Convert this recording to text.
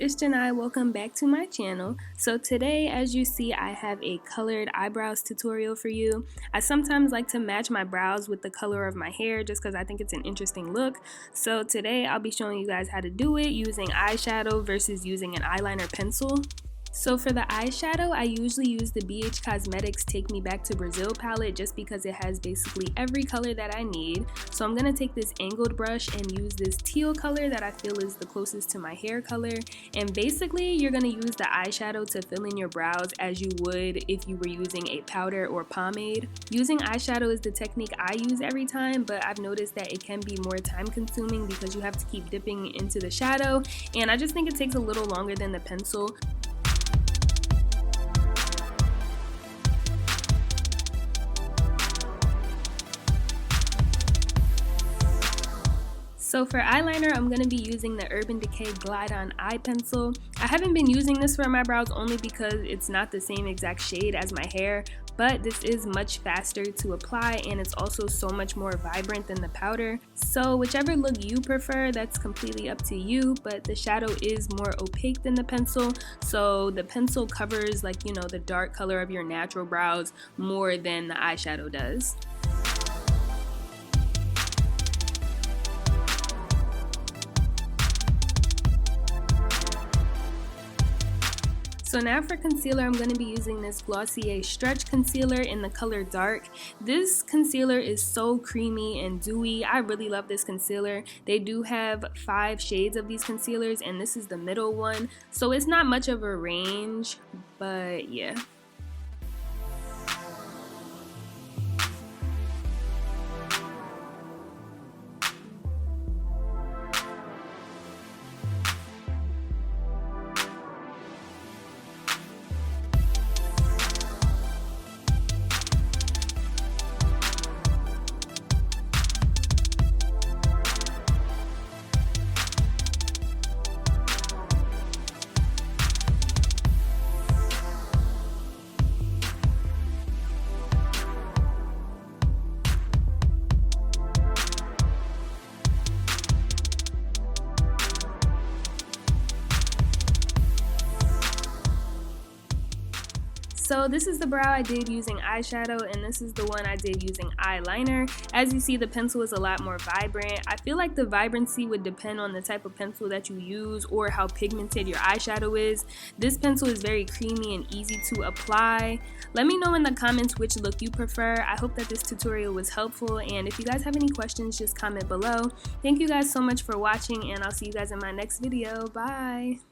it's Janai. Welcome back to my channel. So today, as you see, I have a colored eyebrows tutorial for you. I sometimes like to match my brows with the color of my hair just because I think it's an interesting look. So today I'll be showing you guys how to do it using eyeshadow versus using an eyeliner pencil. So for the eyeshadow, I usually use the BH Cosmetics Take Me Back to Brazil palette just because it has basically every color that I need. So I'm going to take this angled brush and use this teal color that I feel is the closest to my hair color. And basically, you're going to use the eyeshadow to fill in your brows as you would if you were using a powder or pomade. Using eyeshadow is the technique I use every time, but I've noticed that it can be more time consuming because you have to keep dipping into the shadow, and I just think it takes a little longer than the pencil. So for eyeliner, I'm going to be using the Urban Decay Glide On Eye Pencil. I haven't been using this for my brows only because it's not the same exact shade as my hair, but this is much faster to apply and it's also so much more vibrant than the powder. So whichever look you prefer, that's completely up to you, but the shadow is more opaque than the pencil, so the pencil covers, like, you know, the dark color of your natural brows more than the eyeshadow does. So now for concealer, I'm going to be using this Glossier Stretch Concealer in the color Dark. This concealer is so creamy and dewy. I really love this concealer. They do have 5 shades of these concealers and this is the middle one. So it's not much of a range, but yeah. So this is the brow I did using eyeshadow, and this is the one I did using eyeliner. As you see, the pencil is a lot more vibrant. I feel like the vibrancy would depend on the type of pencil that you use or how pigmented your eyeshadow is. This pencil is very creamy and easy to apply. Let me know in the comments which look you prefer. I hope that this tutorial was helpful, and if you guys have any questions, just comment below. Thank you guys so much for watching, and I'll see you guys in my next video. Bye!